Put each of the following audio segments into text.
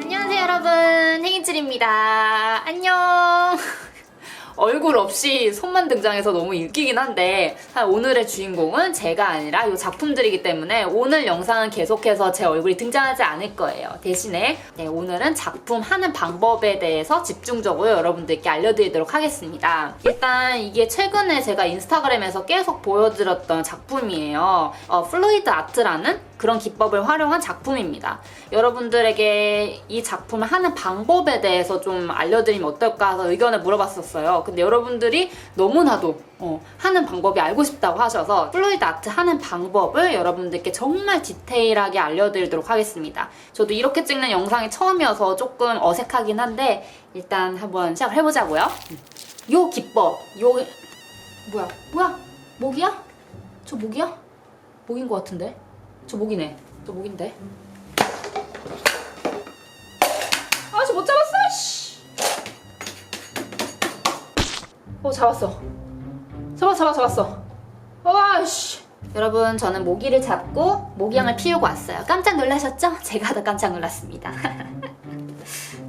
안녕하세요 여러분, 행인칠입니다. 안녕. 얼굴 없이 손만 등장해서 너무 웃기긴 한데 오늘의 주인공은 제가 아니라 이 작품들이기 때문에 오늘 영상은 계속해서 제 얼굴이 등장하지 않을 거예요. 대신에 오늘은 작품 하는 방법에 대해서 집중적으로 여러분들께 알려드리도록 하겠습니다. 일단 이게 최근에 제가 인스타그램에서 계속 보여드렸던 작품이에요. 플루이드 아트라는 그런 기법을 활용한 작품입니다. 여러분들에게 이 작품을 하는 방법에 대해서 좀 알려드리면 어떨까 해서 의견을 물어봤었어요. 근데 여러분들이 너무나도 하는 방법이 알고 싶다고 하셔서 플루이드 아트 하는 방법을 여러분들께 정말 디테일하게 알려드리도록 하겠습니다. 저도 이렇게 찍는 영상이 처음이어서 조금 어색하긴 한데 일단 한번 시작을 해보자고요. 요 기법, 뭐야? 목이야? 저 목이야? 목인 것 같은데? 저 목이네. 저 목인데. 아, 저 못 잡았어. 씨. 잡았어. 잡았어. 와, 씨. 여러분, 저는 모기를 잡고 모기향을 피우고 왔어요. 깜짝 놀라셨죠? 제가 더 깜짝 놀랐습니다.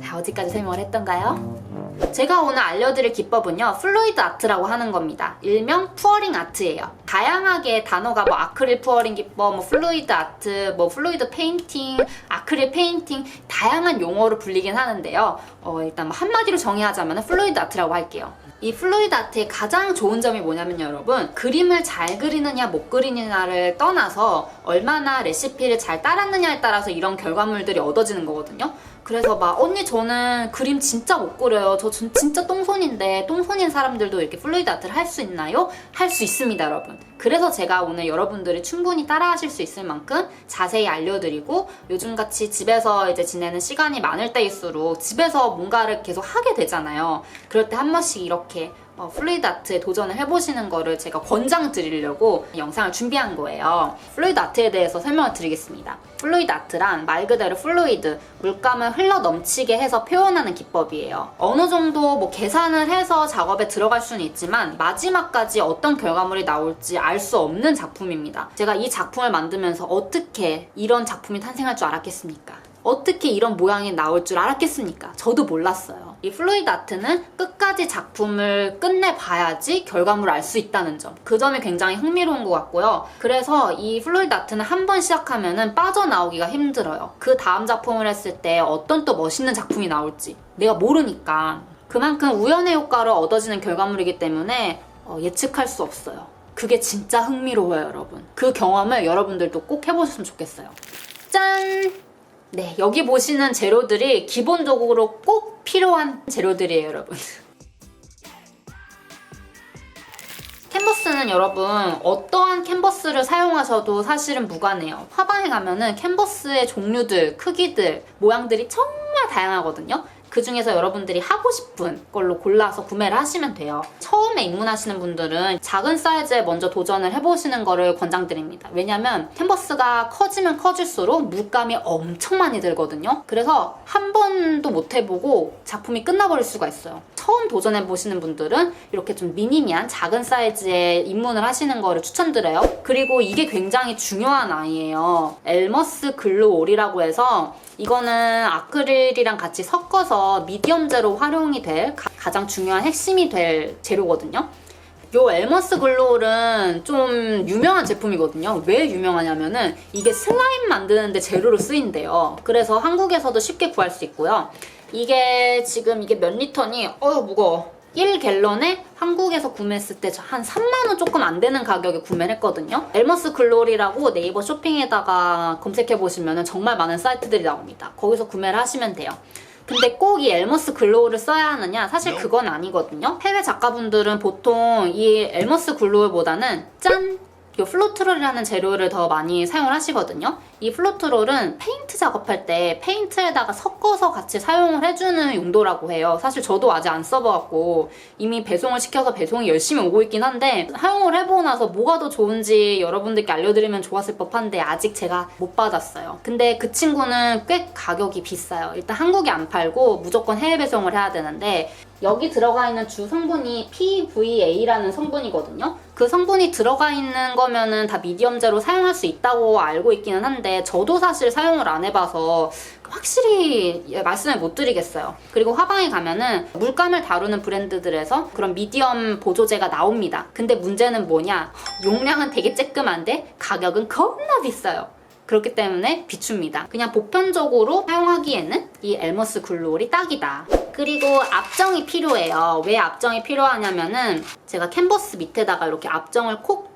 자, 어디까지 설명을 했던가요? 제가 오늘 알려드릴 기법은요, 플루이드 아트라고 하는 겁니다. 일명 푸어링 아트예요. 다양하게 단어가 아크릴 푸어링 기법, 플루이드 아트, 플루이드 페인팅, 아크릴 페인팅, 다양한 용어로 불리긴 하는데요. 일단 한마디로 정의하자면 플루이드 아트라고 할게요. 이 플루이드 아트의 가장 좋은 점이 뭐냐면 여러분, 그림을 잘 그리느냐 못 그리느냐를 떠나서 얼마나 레시피를 잘 따랐느냐에 따라서 이런 결과물들이 얻어지는 거거든요. 그래서 언니 저는 그림 진짜 못 그려요. 저 진짜 똥손인데 똥손인 사람들도 이렇게 플루이드 아트를 할 수 있나요? 할 수 있습니다, 여러분. 그래서 제가 오늘 여러분들이 충분히 따라하실 수 있을 만큼 자세히 알려드리고, 요즘같이 집에서 이제 지내는 시간이 많을 때일수록 집에서 뭔가를 계속 하게 되잖아요. 그럴 때 한 번씩 이렇게 플루이드 아트에 도전을 해보시는 거를 제가 권장드리려고 영상을 준비한 거예요. 플루이드 아트에 대해서 설명을 드리겠습니다. 플루이드 아트란 말 그대로 플루이드, 물감을 흘러 넘치게 해서 표현하는 기법이에요. 어느 정도 계산을 해서 작업에 들어갈 수는 있지만 마지막까지 어떤 결과물이 나올지 알 수 없는 작품입니다. 제가 이 작품을 만들면서 어떻게 이런 작품이 탄생할 줄 알았겠습니까? 어떻게 이런 모양이 나올 줄 알았겠습니까? 저도 몰랐어요. 이 플루이드 아트는 끝까지 작품을 끝내봐야지 결과물을 알 수 있다는 점. 그 점이 굉장히 흥미로운 것 같고요. 그래서 이 플루이드 아트는 한 번 시작하면은 빠져나오기가 힘들어요. 그 다음 작품을 했을 때 어떤 또 멋있는 작품이 나올지 내가 모르니까. 그만큼 우연의 효과로 얻어지는 결과물이기 때문에 예측할 수 없어요. 그게 진짜 흥미로워요, 여러분. 그 경험을 여러분들도 꼭 해보셨으면 좋겠어요. 짠! 네, 여기 보시는 재료들이 기본적으로 꼭 필요한 재료들이에요, 여러분. 캔버스는 여러분 어떠한 캔버스를 사용하셔도 사실은 무관해요. 화방에 가면은 캔버스의 종류들, 크기들, 모양들이 정말 다양하거든요. 그 중에서 여러분들이 하고 싶은 걸로 골라서 구매를 하시면 돼요. 처음에 입문하시는 분들은 작은 사이즈에 먼저 도전을 해보시는 거를 권장드립니다. 왜냐면 캔버스가 커지면 커질수록 물감이 엄청 많이 들거든요. 그래서 한 번도 못 해보고 작품이 끝나버릴 수가 있어요. 처음 도전해보시는 분들은 이렇게 좀 미니미한 작은 사이즈에 입문을 하시는 거를 추천드려요. 그리고 이게 굉장히 중요한 아이예요. 엘머스 글루올이라고 해서 이거는 아크릴이랑 같이 섞어서 미디엄제로 활용이 될 가장 중요한 핵심이 될 재료거든요. 요 엘머스 글루올은 좀 유명한 제품이거든요. 왜 유명하냐면은 이게 슬라임 만드는데 재료로 쓰인대요. 그래서 한국에서도 쉽게 구할 수 있고요. 이게 몇 리터니? 무거워. 1갤런에 한국에서 구매했을 때 한 3만원 조금 안 되는 가격에 구매를 했거든요. 엘머스 글로리라고 네이버 쇼핑에다가 검색해보시면 정말 많은 사이트들이 나옵니다. 거기서 구매를 하시면 돼요. 근데 꼭 이 엘머스 글로우를 써야 하느냐? 사실 그건 아니거든요. 해외 작가분들은 보통 이 엘머스 글로우보다는 짠! 이 플로트롤이라는 재료를 더 많이 사용을 하시거든요. 이 플로트롤은 페인트 작업할 때 페인트에다가 섞어서 같이 사용을 해주는 용도라고 해요. 사실 저도 아직 안 써봐갖고 이미 배송을 시켜서 배송이 열심히 오고 있긴 한데 사용을 해보고 나서 뭐가 더 좋은지 여러분들께 알려드리면 좋았을 법한데 아직 제가 못 받았어요. 근데 그 친구는 꽤 가격이 비싸요. 일단 한국에 안 팔고 무조건 해외 배송을 해야 되는데 여기 들어가 있는 주 성분이 PVA라는 성분이거든요. 그 성분이 들어가 있는 거면은 다 미디엄제로 사용할 수 있다고 알고 있기는 한데 저도 사실 사용을 안 해봐서 확실히 말씀을 못 드리겠어요. 그리고 화방에 가면은 물감을 다루는 브랜드들에서 그런 미디엄 보조제가 나옵니다. 근데 문제는 뭐냐? 용량은 되게 쬐끔한데 가격은 겁나 비싸요. 그렇기 때문에 비춥니다. 그냥 보편적으로 사용하기에는 이 엘머스 글루올이 딱이다. 그리고 앞정이 필요해요. 왜 앞정이 필요하냐면은 제가 캔버스 밑에다가 이렇게 앞정을 콕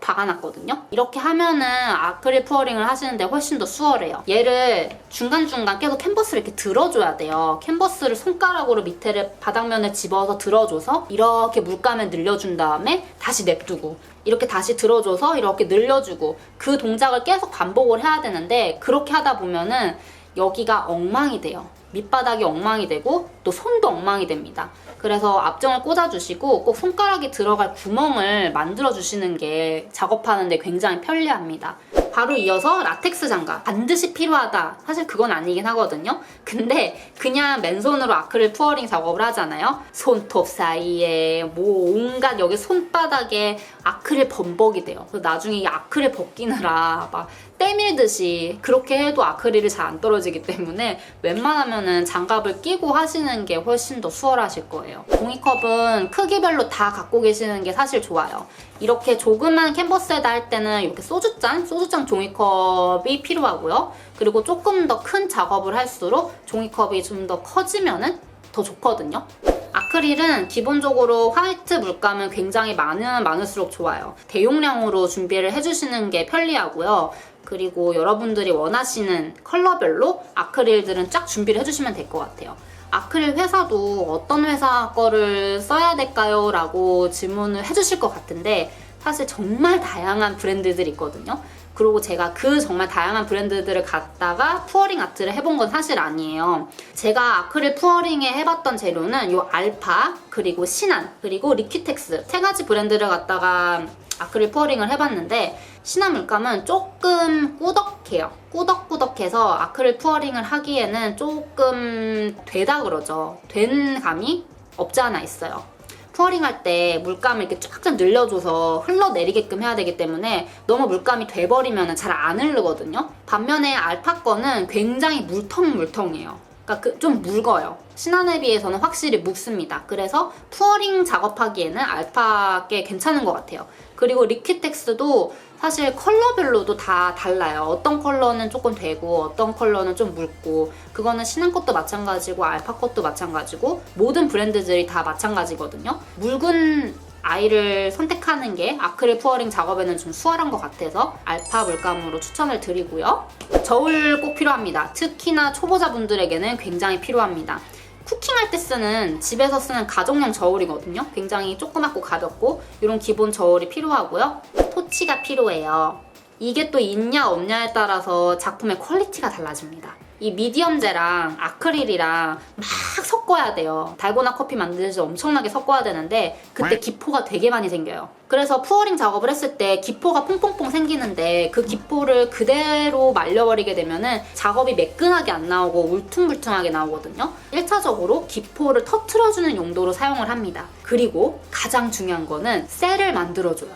박아놨거든요. 이렇게 하면은 아크릴 푸어링을 하시는데 훨씬 더 수월해요. 얘를 중간중간 계속 캔버스를 이렇게 들어줘야 돼요. 캔버스를 손가락으로 밑에를 바닥면에 집어서 들어줘서 이렇게 물감을 늘려준 다음에 다시 냅두고 이렇게 다시 들어줘서 이렇게 늘려주고 그 동작을 계속 반복을 해야 되는데 그렇게 하다 보면은 여기가 엉망이 돼요. 밑바닥이 엉망이 되고 또 손도 엉망이 됩니다. 그래서 앞정을 꽂아주시고 꼭 손가락이 들어갈 구멍을 만들어주시는 게 작업하는데 굉장히 편리합니다. 바로 이어서 라텍스 장갑. 반드시 필요하다. 사실 그건 아니긴 하거든요. 근데 그냥 맨손으로 아크릴 푸어링 작업을 하잖아요. 손톱 사이에 뭐 온갖 여기 손바닥에 아크릴 범벅이 돼요. 그래서 나중에 이 아크릴 벗기느라 막 때밀듯이 그렇게 해도 아크릴이 잘 안 떨어지기 때문에 웬만하면은 장갑을 끼고 하시는 게 훨씬 더 수월하실 거예요. 종이컵은 크기별로 다 갖고 계시는 게 사실 좋아요. 이렇게 조그만 캔버스에다 할 때는 이렇게 소주잔 종이컵이 필요하고요. 그리고 조금 더 큰 작업을 할수록 종이컵이 좀 더 커지면은 더 좋거든요. 아크릴은 기본적으로 화이트 물감은 굉장히 많을수록 좋아요. 대용량으로 준비를 해주시는 게 편리하고요. 그리고 여러분들이 원하시는 컬러별로 아크릴들은 쫙 준비를 해주시면 될 것 같아요. 아크릴 회사도 어떤 회사 거를 써야 될까요? 라고 질문을 해주실 것 같은데 사실 정말 다양한 브랜드들이 있거든요. 그리고 제가 그 정말 다양한 브랜드들을 갖다가 푸어링 아트를 해본 건 사실 아니에요. 제가 아크릴 푸어링에 해봤던 재료는 요 알파, 그리고 신한, 그리고 리퀴텍스 세 가지 브랜드를 갖다가 아크릴 푸어링을 해봤는데 신한 물감은 조금 꾸덕해요. 꾸덕꾸덕해서 아크릴 푸어링을 하기에는 조금 되다 그러죠. 된 감이 없지 않아 있어요. 푸어링 할 때 물감을 이렇게 쫙쫙 늘려줘서 흘러내리게끔 해야 되기 때문에 너무 물감이 돼버리면 잘 안 흐르거든요. 반면에 알파 거는 굉장히 물텅물텅해요. 그러니까 좀 묽어요. 신한에 비해서는 확실히 묽습니다. 그래서 푸어링 작업하기에는 알파 게 괜찮은 것 같아요. 그리고 리퀴텍스도 사실 컬러별로도 다 달라요. 어떤 컬러는 조금 되고 어떤 컬러는 좀 묽고 그거는 신한 것도 마찬가지고 알파 것도 마찬가지고 모든 브랜드들이 다 마찬가지거든요. 묽은 아이를 선택하는 게 아크릴 푸어링 작업에는 좀 수월한 것 같아서 알파 물감으로 추천을 드리고요. 저울 꼭 필요합니다. 특히나 초보자분들에게는 굉장히 필요합니다. 쿠킹할 때 쓰는 집에서 쓰는 가정용 저울이거든요. 굉장히 조그맣고 가볍고 이런 기본 저울이 필요하고요. 토치가 필요해요. 이게 또 있냐 없냐에 따라서 작품의 퀄리티가 달라집니다. 이 미디엄제랑 아크릴이랑 막 섞어야 돼요. 달고나 커피 만들듯이 엄청나게 섞어야 되는데 그때 기포가 되게 많이 생겨요. 그래서 푸어링 작업을 했을 때 기포가 퐁퐁퐁 생기는데 그 기포를 그대로 말려버리게 되면은 작업이 매끈하게 안 나오고 울퉁불퉁하게 나오거든요. 1차적으로 기포를 터트려주는 용도로 사용을 합니다. 그리고 가장 중요한 거는 셀을 만들어줘요.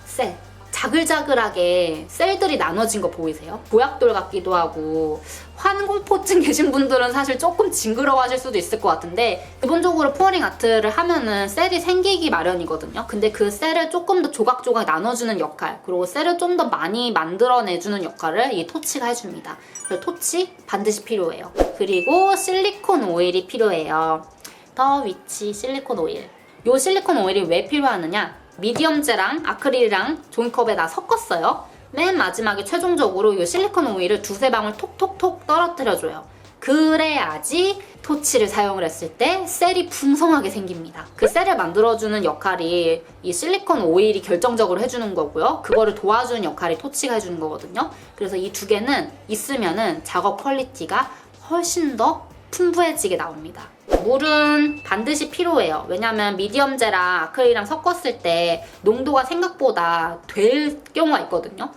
셀. 자글자글하게 셀들이 나눠진 거 보이세요? 보약돌 같기도 하고 환공포증 계신 분들은 사실 조금 징그러워하실 수도 있을 것 같은데 기본적으로 푸어링 아트를 하면은 셀이 생기기 마련이거든요. 근데 그 셀을 조금 더 조각조각 나눠주는 역할 그리고 셀을 좀 더 많이 만들어내주는 역할을 이 토치가 해줍니다. 그래서 토치 반드시 필요해요. 그리고 실리콘 오일이 필요해요. 더 위치 실리콘 오일. 이 실리콘 오일이 왜 필요하느냐? 미디엄제랑 아크릴이랑 종이컵에다 섞었어요. 맨 마지막에 최종적으로 이 실리콘 오일을 두세 방울 톡톡톡 떨어뜨려줘요. 그래야지 토치를 사용을 했을 때 셀이 풍성하게 생깁니다. 그 셀을 만들어주는 역할이 이 실리콘 오일이 결정적으로 해주는 거고요. 그거를 도와주는 역할이 토치가 해주는 거거든요. 그래서 이 두 개는 있으면은 작업 퀄리티가 훨씬 더 풍부해지게 나옵니다. 물은 반드시 필요해요. 왜냐면 미디엄제랑 아크릴이랑 섞었을 때 농도가 생각보다 될 경우가 있거든요.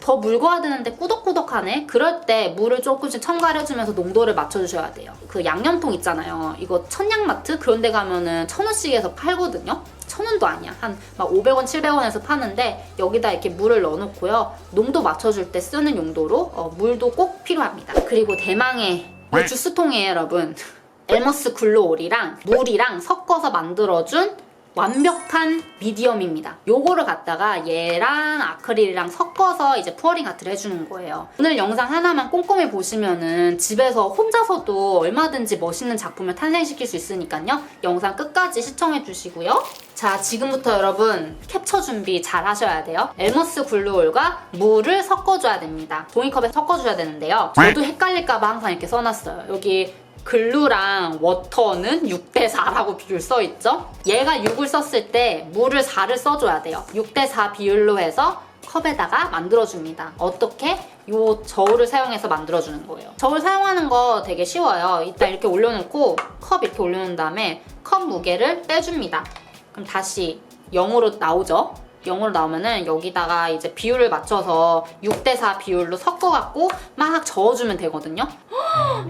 더 묽어야 되는데 꾸덕꾸덕하네? 그럴 때 물을 조금씩 첨가를 해주면서 농도를 맞춰주셔야 돼요. 그 양념통 있잖아요. 이거 천양마트? 그런 데 가면은 1,000원씩에서 팔거든요? 1,000원도 아니야. 한 막 500원, 700원에서 파는데 여기다 이렇게 물을 넣어놓고요. 농도 맞춰줄 때 쓰는 용도로 물도 꼭 필요합니다. 그리고 대망의 이 주스통이에요, 여러분. 엘머스 글로올이랑 물이랑 섞어서 만들어준 완벽한 미디엄입니다. 요거를 갖다가 얘랑 아크릴이랑 섞어서 이제 푸어링 아트를 해주는 거예요. 오늘 영상 하나만 꼼꼼히 보시면은 집에서 혼자서도 얼마든지 멋있는 작품을 탄생시킬 수 있으니까요. 영상 끝까지 시청해 주시고요. 자, 지금부터 여러분 캡처 준비 잘 하셔야 돼요. 엘머스 글로올과 물을 섞어줘야 됩니다. 종이컵에 섞어줘야 되는데요. 저도 헷갈릴까봐 항상 이렇게 써놨어요. 여기 글루랑 워터는 6대4라고 비율 써있죠? 얘가 6을 썼을 때 물을 4를 써줘야 돼요. 6대4 비율로 해서 컵에다가 만들어줍니다. 어떻게? 요 저울을 사용해서 만들어주는 거예요. 저울 사용하는 거 되게 쉬워요. 일단 이렇게 올려놓고 컵 이렇게 올려놓은 다음에 컵 무게를 빼줍니다. 그럼 다시 0으로 나오죠? 0으로 나오면은 여기다가 이제 비율을 맞춰서 6대4 비율로 섞어갖고 막 저어주면 되거든요.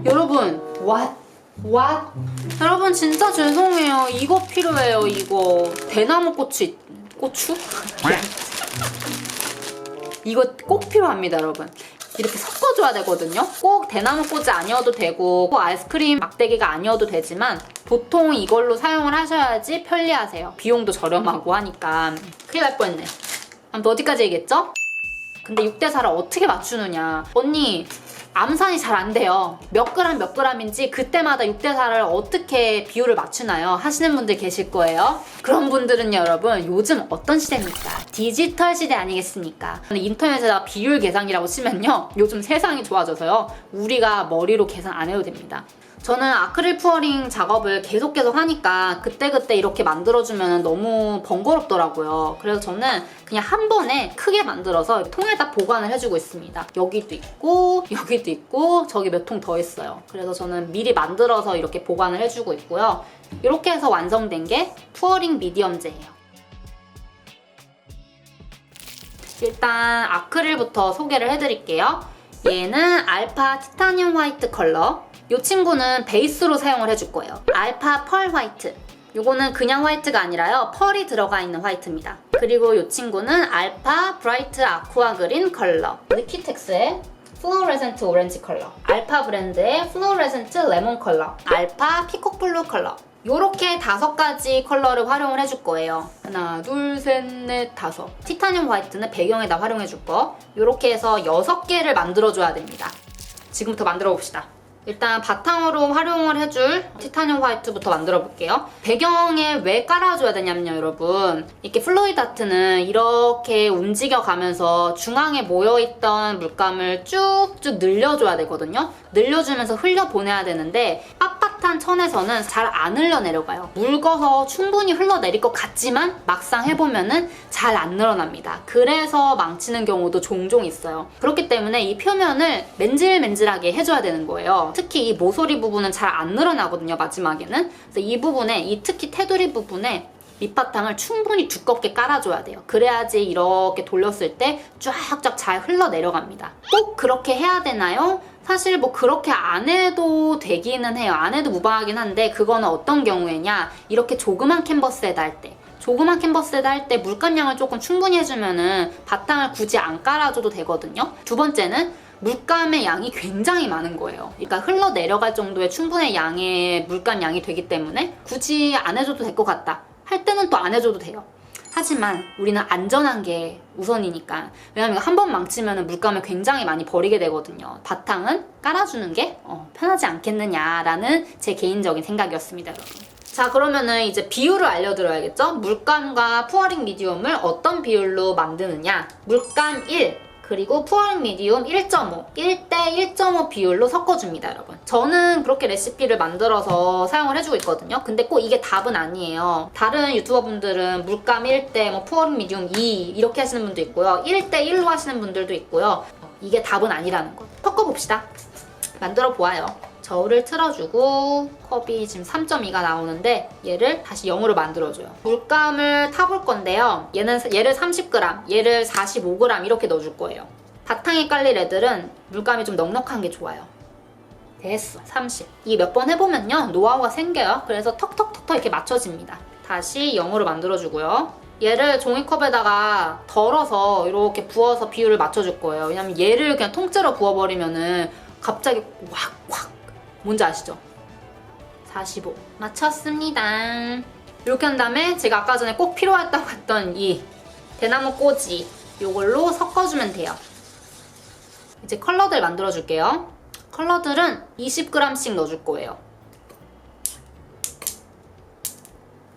여러분, what? 여러분 진짜 죄송해요. 이거 필요해요, 이거. 대나무 고추? 이거 꼭 필요합니다, 여러분. 이렇게 섞어줘야 되거든요. 꼭 대나무 꽃이 아니어도 되고 꼭 아이스크림 막대기가 아니어도 되지만 보통 이걸로 사용을 하셔야지 편리하세요. 비용도 저렴하고 하니까. 큰일 날 뻔했네. 아무튼 어디까지 얘기했죠? 근데 6대4를 어떻게 맞추느냐. 언니, 암산이 잘 안 돼요. 몇 그램인지 그때마다 6대4를 어떻게 비율을 맞추나요? 하시는 분들 계실 거예요. 그런 분들은요, 여러분, 요즘 어떤 시대입니까? 디지털 시대 아니겠습니까? 인터넷에다 비율 계산기라고 치면요, 요즘 세상이 좋아져서요, 우리가 머리로 계산 안 해도 됩니다. 저는 아크릴 푸어링 작업을 계속 하니까 그때그때 이렇게 만들어주면 너무 번거롭더라고요. 그래서 저는 그냥 한 번에 크게 만들어서 통에다 보관을 해주고 있습니다. 여기도 있고 여기도 있고 저기 몇 통 더 있어요. 그래서 저는 미리 만들어서 이렇게 보관을 해주고 있고요. 이렇게 해서 완성된 게 푸어링 미디엄제예요. 일단 아크릴부터 소개를 해드릴게요. 얘는 알파 티타늄 화이트 컬러. 이 친구는 베이스로 사용을 해줄 거예요. 알파 펄 화이트. 요거는 그냥 화이트가 아니라요, 펄이 들어가 있는 화이트입니다. 그리고 이 친구는 알파 브라이트 아쿠아 그린 컬러. 리퀴텍스의 플로레센트 오렌지 컬러. 알파 브랜드의 플로레센트 레몬 컬러. 알파 피콕 블루 컬러. 요렇게 5가지 컬러를 활용을 해줄 거예요. 하나, 둘, 셋, 넷, 5. 티타늄 화이트는 배경에다 활용해줄 거. 요렇게 해서 6개를 만들어줘야 됩니다. 지금부터 만들어 봅시다. 일단 바탕으로 활용을 해줄 티타늄 화이트부터 만들어 볼게요. 배경에 왜 깔아줘야 되냐면요, 여러분. 이렇게 플로이드 아트는 이렇게 움직여가면서 중앙에 모여있던 물감을 쭉쭉 늘려줘야 되거든요. 늘려주면서 흘려보내야 되는데 빳빳한 천에서는 잘 안 흘러내려가요. 묽어서 충분히 흘러내릴 것 같지만 막상 해보면은 잘 안 늘어납니다. 그래서 망치는 경우도 종종 있어요. 그렇기 때문에 이 표면을 맨질맨질하게 해줘야 되는 거예요. 특히 이 모서리 부분은 잘 안 늘어나거든요, 마지막에는. 그래서 이 부분에, 이 특히 테두리 부분에 밑바탕을 충분히 두껍게 깔아줘야 돼요. 그래야지 이렇게 돌렸을 때 쫙쫙 잘 흘러내려갑니다. 꼭 그렇게 해야 되나요? 사실 뭐 그렇게 안 해도 되기는 해요. 안 해도 무방하긴 한데, 그거는 어떤 경우에냐, 이렇게 조그만 캔버스에다 할 때, 조그만 캔버스에다 할 때 물감량을 조금 충분히 해주면은 바탕을 굳이 안 깔아줘도 되거든요. 두 번째는 물감의 양이 굉장히 많은 거예요. 그러니까 흘러내려갈 정도의 충분한 양의 물감 양이 되기 때문에 굳이 안 해줘도 될 것 같다 할 때는 또 안 해줘도 돼요. 하지만 우리는 안전한 게 우선이니까. 왜냐면 한 번 망치면 물감을 굉장히 많이 버리게 되거든요. 바탕은 깔아주는 게 편하지 않겠느냐라는 제 개인적인 생각이었습니다, 여러분. 자, 그러면은 이제 비율을 알려드려야겠죠? 물감과 푸어링 미디움을 어떤 비율로 만드느냐. 물감 1, 그리고 푸어링 미디움 1.5, 1대 1.5 비율로 섞어줍니다, 여러분. 저는 그렇게 레시피를 만들어서 사용을 해주고 있거든요. 근데 꼭 이게 답은 아니에요. 다른 유튜버분들은 물감 1대 뭐 푸어링 미디움 2 이렇게 하시는 분도 있고요. 1대 1로 하시는 분들도 있고요. 이게 답은 아니라는 거. 섞어봅시다. 만들어 보아요. 저울을 틀어주고 컵이 지금 3.2가 나오는데 얘를 다시 0으로 만들어줘요. 물감을 타볼 건데요. 얘를 30g, 얘를 45g 이렇게 넣어줄 거예요. 바탕에 깔릴 애들은 물감이 좀 넉넉한 게 좋아요. 됐어. 30. 이 몇 번 해보면요. 노하우가 생겨요. 그래서 턱턱턱턱 이렇게 맞춰집니다. 다시 0으로 만들어주고요. 얘를 종이컵에다가 덜어서 이렇게 부어서 비율을 맞춰줄 거예요. 왜냐면 얘를 그냥 통째로 부어버리면은 갑자기 확 뭔지 아시죠? 45 맞췄습니다. 이렇게 한 다음에 제가 아까 전에 꼭 필요했다고 했던 이 대나무 꼬지 이걸로 섞어주면 돼요. 이제 컬러들 만들어줄게요. 컬러들은 20g씩 넣어줄 거예요.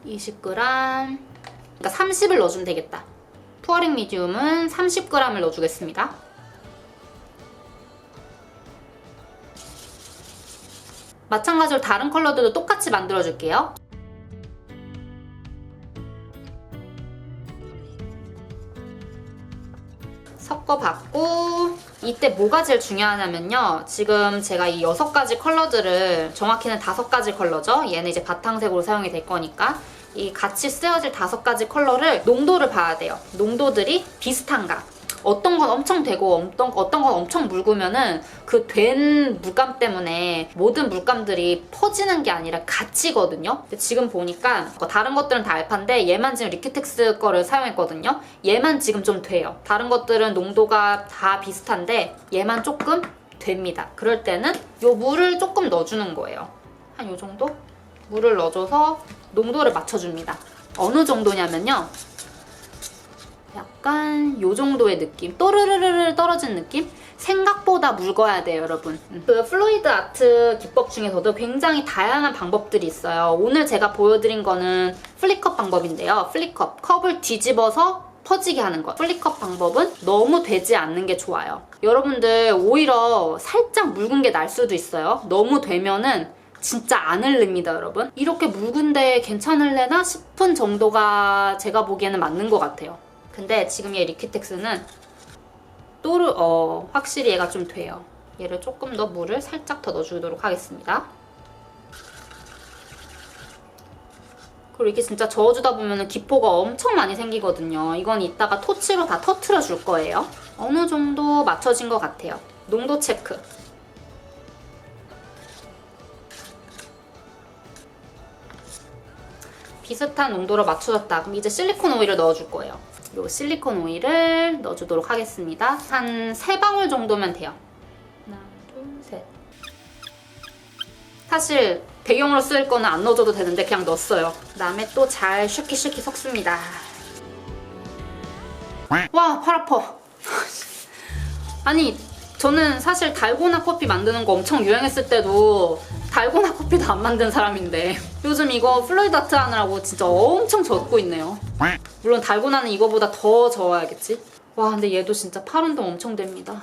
20g 그러니까 30을 넣어주면 되겠다. 푸어링 미디움은 30g을 넣어주겠습니다. 마찬가지로 다른 컬러들도 똑같이 만들어줄게요. 섞어봤고 이때 뭐가 제일 중요하냐면요. 지금 제가 이 6가지 컬러들을 정확히는 5가지 컬러죠. 얘는 이제 바탕색으로 사용이 될 거니까 이 같이 쓰여질 5가지 컬러를 농도를 봐야 돼요. 농도들이 비슷한가. 어떤 건 엄청 되고 어떤 건 엄청 묽으면은 그 된 물감 때문에 모든 물감들이 퍼지는 게 아니라 갇히거든요. 근데 지금 보니까 다른 것들은 다 알파인데 얘만 지금 리퀴텍스 거를 사용했거든요. 얘만 지금 좀 돼요. 다른 것들은 농도가 다 비슷한데 얘만 조금 됩니다. 그럴 때는 요 물을 조금 넣어주는 거예요. 한 요 정도? 물을 넣어줘서 농도를 맞춰줍니다. 어느 정도냐면요. 약간 요 정도의 느낌. 또르르르 떨어진 느낌? 생각보다 묽어야 돼요, 여러분. 그 플루이드 아트 기법 중에서도 굉장히 다양한 방법들이 있어요. 오늘 제가 보여드린 거는 플리컵 방법인데요. 플리컵. 컵을 뒤집어서 퍼지게 하는 것. 플리컵 방법은 너무 되지 않는 게 좋아요. 여러분들 오히려 살짝 묽은 게 날 수도 있어요. 너무 되면은 진짜 안 흘립니다, 여러분. 이렇게 묽은데 괜찮을래나 싶은 정도가 제가 보기에는 맞는 것 같아요. 근데 지금 얘 리퀴텍스는 확실히 얘가 좀 돼요. 얘를 조금 더 물을 살짝 더 넣어주도록 하겠습니다. 그리고 이게 진짜 저어주다 보면 기포가 엄청 많이 생기거든요. 이건 이따가 토치로 다 터트려 줄 거예요. 어느 정도 맞춰진 것 같아요. 농도 체크. 비슷한 농도로 맞춰졌다. 그럼 이제 실리콘 오일을 넣어줄 거예요. 요 실리콘 오일을 넣어주도록 하겠습니다. 한 3방울 정도면 돼요. 하나, 둘, 셋. 사실 배경으로 쓸 거는 안 넣어줘도 되는데 그냥 넣었어요. 그 다음에 또 잘 슈키슈키 섞습니다. 와, 팔 아파. 아니, 저는 사실 달고나 커피 만드는 거 엄청 유행했을 때도 달고나 커피도 안 만든 사람인데 요즘 이거 플루이드 아트 하느라고 진짜 엄청 젖고 있네요. 물론 달고나는 이거보다 더 저어야겠지? 와, 근데 얘도 진짜 팔 운동 엄청 됩니다.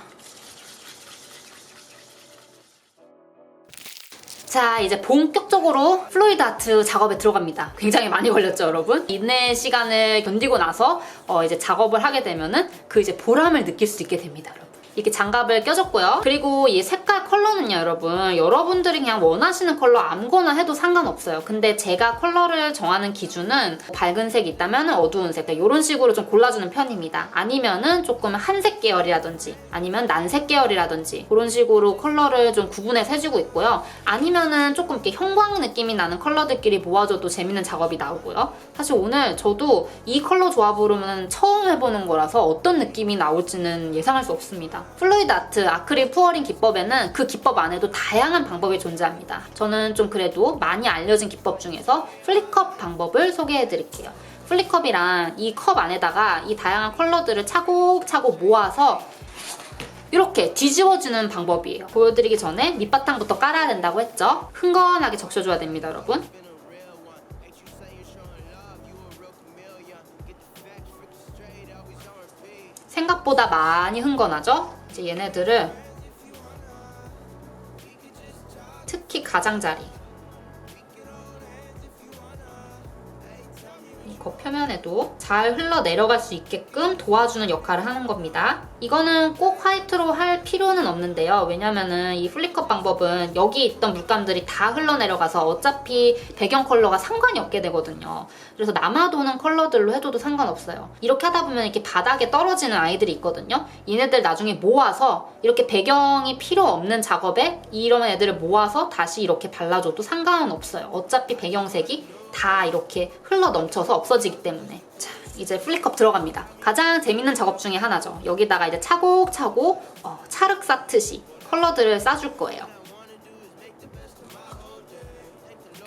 자, 이제 본격적으로 플루이드 아트 작업에 들어갑니다. 굉장히 많이 걸렸죠, 여러분? 인내 시간을 견디고 나서 이제 작업을 하게 되면은 그 이제 보람을 느낄 수 있게 됩니다, 여러분. 이렇게 장갑을 껴줬고요. 그리고 이 색깔 컬러는요, 여러분. 여러분들이 그냥 원하시는 컬러 아무거나 해도 상관없어요. 근데 제가 컬러를 정하는 기준은 밝은 색이 있다면 어두운 색, 이런 식으로 좀 골라주는 편입니다. 아니면은 조금 한색 계열이라든지 아니면 난색 계열이라든지 그런 식으로 컬러를 좀 구분해서 해주고 있고요. 아니면은 조금 이렇게 형광 느낌이 나는 컬러들끼리 모아줘도 재밌는 작업이 나오고요. 사실 오늘 저도 이 컬러 조합으로는 처음 해보는 거라서 어떤 느낌이 나올지는 예상할 수 없습니다. 플루이드 아트 아크릴 푸어링 기법에는 그 기법 안에도 다양한 방법이 존재합니다. 저는 좀 그래도 많이 알려진 기법 중에서 플리컵 방법을 소개해드릴게요. 플리컵이란 이 컵 안에다가 이 다양한 컬러들을 차곡차곡 모아서 이렇게 뒤집어주는 방법이에요. 보여드리기 전에 밑바탕부터 깔아야 된다고 했죠? 흥건하게 적셔줘야 됩니다, 여러분. 생각보다 많이 흥건하죠? 이제 얘네들을 특히 가장자리, 이 표면에도 잘 흘러내려갈 수 있게끔 도와주는 역할을 하는 겁니다. 이거는 꼭 화이트로 할 필요는 없는데요. 왜냐면은 이 플리컷 방법은 여기 있던 물감들이 다 흘러내려가서 어차피 배경 컬러가 상관이 없게 되거든요. 그래서 남아도는 컬러들로 해줘도 상관없어요. 이렇게 하다 보면 이렇게 바닥에 떨어지는 아이들이 있거든요. 얘네들 나중에 모아서 이렇게 배경이 필요 없는 작업에 이런 애들을 모아서 다시 이렇게 발라줘도 상관은 없어요. 어차피 배경색이 다 이렇게 흘러 넘쳐서 없어지기 때문에. 자, 이제 플리컵 들어갑니다. 가장 재밌는 작업 중에 하나죠. 여기다가 이제 차곡차곡 찰흙 쌓듯이 컬러들을 쌓아줄 거예요.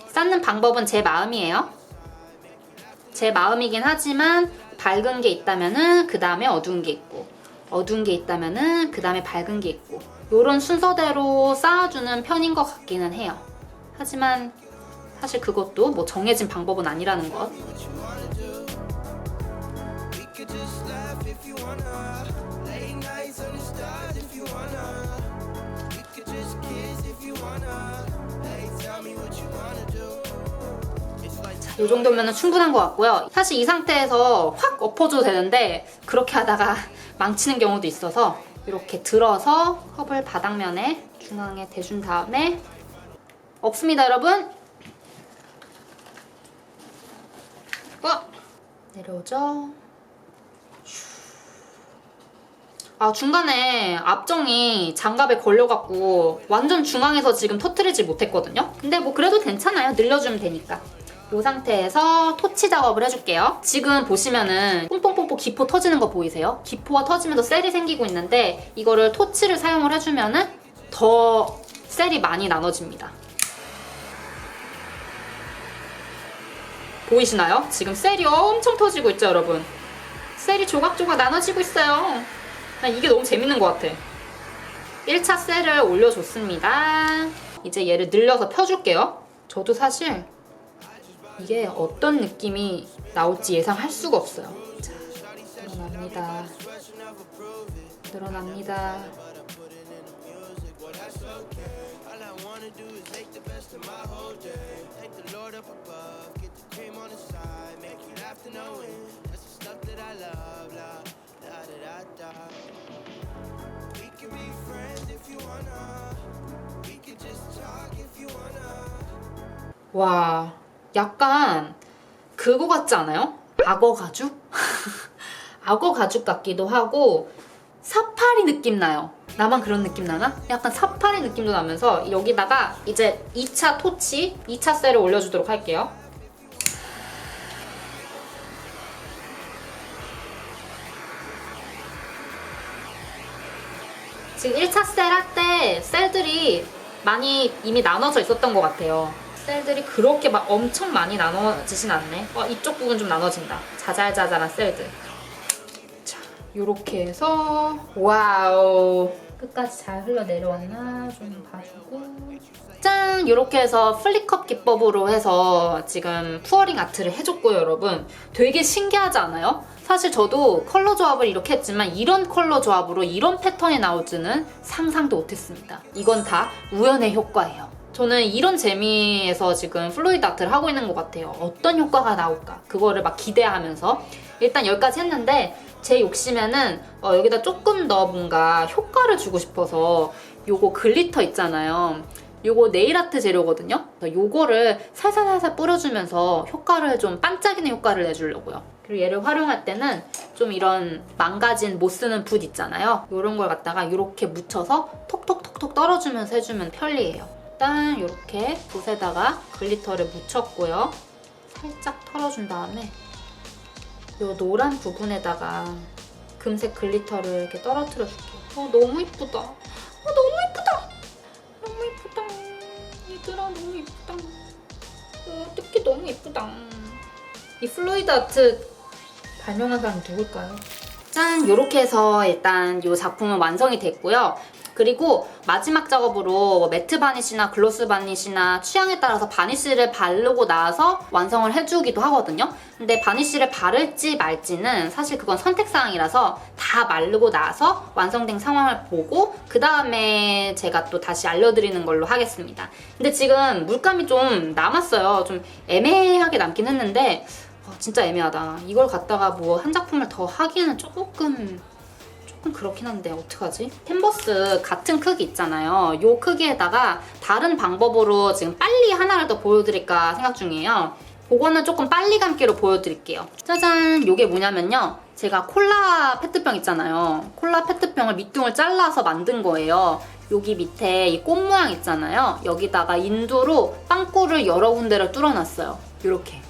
쌓는 방법은 제 마음이에요. 제 마음이긴 하지만 밝은 게 있다면은 그 다음에 어두운 게 있고, 어두운 게 있다면은 그 다음에 밝은 게 있고, 요런 순서대로 쌓아주는 편인 것 같기는 해요. 하지만 사실 그것도 뭐 정해진 방법은 아니라는 것. 자, 이 정도면 충분한 것 같고요. 사실 이 상태에서 확 엎어줘도 되는데 그렇게 하다가 망치는 경우도 있어서 이렇게 들어서 컵을 바닥면에 중앙에 대준 다음에 엎습니다, 여러분. 내려오죠. 아, 중간에 앞정이 장갑에 걸려갖고 완전 중앙에서 지금 터트리지 못했거든요. 근데 뭐 그래도 괜찮아요. 늘려주면 되니까. 이 상태에서 토치 작업을 해줄게요. 지금 보시면은 뽕뽕뽕뽕 기포 터지는 거 보이세요? 기포가 터지면서 셀이 생기고 있는데 이거를 토치를 사용을 해주면은 더 셀이 많이 나눠집니다. 보이시나요? 지금 셀이 엄청 터지고 있죠, 여러분? 셀이 조각조각 나눠지고 있어요. 난 이게 너무 재밌는 것 같아. 1차 셀을 올려줬습니다. 이제 얘를 늘려서 펴줄게요. 저도 사실 이게 어떤 느낌이 나올지 예상할 수가 없어요. 자, 늘어납니다. 늘어납니다. 와, 약간 그거 같지 않아요? 악어 가죽? 악어 가죽 같기도 하고 사파리 느낌 나요. 나만 그런 느낌 나나? 약간 사파리 느낌도 나면서 여기다가 이제 2차 토치, 2차 셀을 올려주도록 할게요. 지금 1차 셀 할 때 셀들이 많이 이미 나눠져 있었던 것 같아요. 셀들이 그렇게 막 엄청 많이 나눠지진 않네. 이쪽 부분 좀 나눠진다. 자잘자잘한 셀들. 자, 요렇게 해서 와우. 끝까지 잘 흘러내려왔나 좀 봐주고. 짠! 요렇게 해서 플리컵 기법으로 해서 지금 푸어링 아트를 해줬고요, 여러분. 되게 신기하지 않아요? 사실 저도 컬러 조합을 이렇게 했지만 이런 컬러 조합으로 이런 패턴이 나올지는 상상도 못했습니다. 이건 다 우연의 효과예요. 저는 이런 재미에서 지금 플루이드 아트를 하고 있는 것 같아요. 어떤 효과가 나올까? 그거를 막 기대하면서 일단 여기까지 했는데 제 욕심에는 여기다 조금 더 뭔가 효과를 주고 싶어서 요거 글리터 있잖아요. 요거 네일아트 재료거든요. 요거를 살살살살 뿌려주면서 효과를 좀 반짝이는 효과를 내주려고요. 그리고 얘를 활용할 때는 좀 이런 망가진 못 쓰는 붓 있잖아요. 요런 걸 갖다가 이렇게 묻혀서 톡톡톡톡 떨어주면서 해주면 편리해요. 일단 이렇게 붓에다가 글리터를 묻혔고요. 살짝 털어준 다음에 요 노란 부분에다가 금색 글리터를 이렇게 떨어뜨려 줄게요. 너무 이쁘다. 너무 이쁘다. 너무 이쁘다. 얘들아 너무 이쁘다. 어떡해 너무 이쁘다. 이 플루이드 아트 발명한 사람이 누굴까요? 짠! 요렇게 해서 일단 이 작품은 완성이 됐고요. 그리고 마지막 작업으로 매트 바니쉬나 글로스 바니쉬나 취향에 따라서 바니쉬를 바르고 나서 완성을 해주기도 하거든요. 근데 바니쉬를 바를지 말지는 사실 그건 선택사항이라서 다 마르고 나서 완성된 상황을 보고 그 다음에 제가 또 다시 알려드리는 걸로 하겠습니다. 근데 지금 물감이 좀 남았어요. 좀 애매하게 남긴 했는데 진짜 애매하다. 이걸 갖다가 뭐 한 작품을 더 하기에는 조금 그렇긴 한데 어떡하지? 캔버스 같은 크기 있잖아요. 요 크기에다가 다른 방법으로 지금 빨리 하나를 더 보여드릴까 생각 중이에요. 그거는 조금 빨리 감기로 보여드릴게요. 짜잔! 요게 뭐냐면요. 제가 콜라 페트병 있잖아요. 콜라 페트병을 밑둥을 잘라서 만든 거예요. 여기 밑에 이 꽃 모양 있잖아요. 여기다가 인두로 빵꾸를 여러 군데를 뚫어놨어요. 요렇게.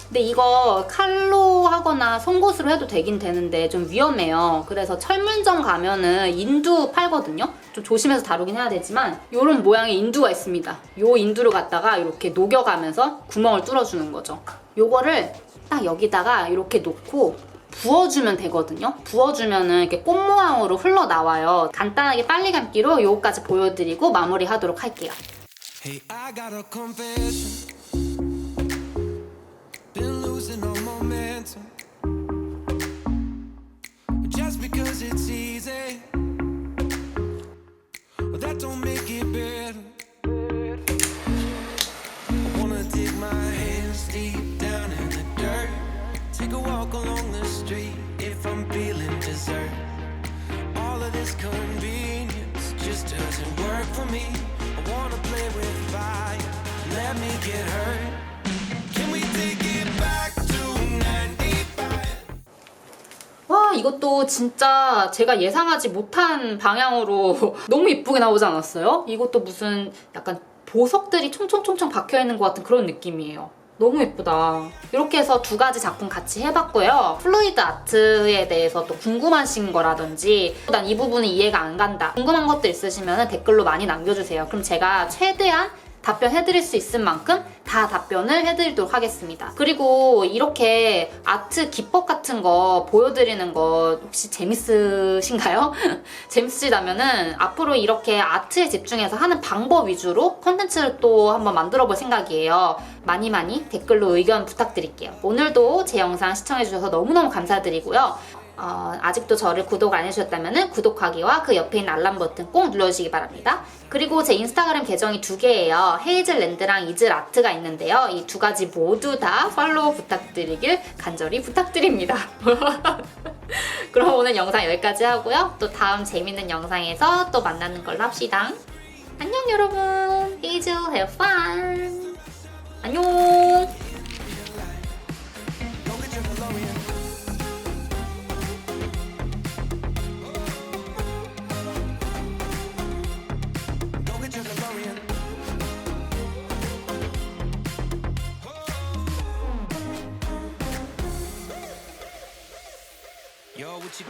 근데 이거 칼로 하거나 송곳으로 해도 되긴 되는데 좀 위험해요. 그래서 철물점 가면은 인두 팔거든요. 좀 조심해서 다루긴 해야 되지만 이런 모양의 인두가 있습니다. 요 인두를 갖다가 이렇게 녹여가면서 구멍을 뚫어주는 거죠. 요거를 딱 여기다가 이렇게 놓고 부어주면 되거든요. 부어주면은 이렇게 꽃 모양으로 흘러나와요. 간단하게 빨리 감기로 요거까지 보여드리고 마무리하도록 할게요. Hey, I got a confession. Been losing all momentum. Just because it's easy, but that don't make it better. I wanna dig my hands deep down in the dirt. Take a walk along the street if I'm feeling dessert. All of this convenience just doesn't work for me. I wanna play with fire, let me get hurt. Can we take it back to 95? 와, 이것도 진짜 제가 예상하지 못한 방향으로 너무 이쁘게 나오지 않았어요? 이것도 무슨 약간 보석들이 총총총총 박혀있는 것 같은 그런 느낌이에요. 너무 예쁘다. 이렇게 해서 두 가지 작품 같이 해봤고요. 플루이드 아트에 대해서 또 궁금하신 거라든지 난 이 부분은 이해가 안 간다. 궁금한 것도 있으시면 댓글로 많이 남겨주세요. 그럼 제가 최대한 답변해드릴 수 있을 만큼 다 답변을 해드리도록 하겠습니다. 그리고 이렇게 아트 기법 같은 거 보여드리는 거 혹시 재밌으신가요? 재밌으시다면은 앞으로 이렇게 아트에 집중해서 하는 방법 위주로 콘텐츠를 또 한번 만들어 볼 생각이에요. 많이 댓글로 의견 부탁드릴게요. 오늘도 제 영상 시청해주셔서 너무너무 감사드리고요. 아직도 저를 구독 안 해주셨다면 구독하기와 그 옆에 있는 알람 버튼 꼭 눌러주시기 바랍니다. 그리고 제 인스타그램 계정이 두 개예요. 헤이즐랜드랑 이즐아트가 있는데요. 이 두 가지 모두 다 팔로우 부탁드리길 간절히 부탁드립니다. 그럼 오늘 영상 여기까지 하고요. 또 다음 재밌는 영상에서 또 만나는 걸로 합시다. 안녕 여러분. 헤이즐 have fun.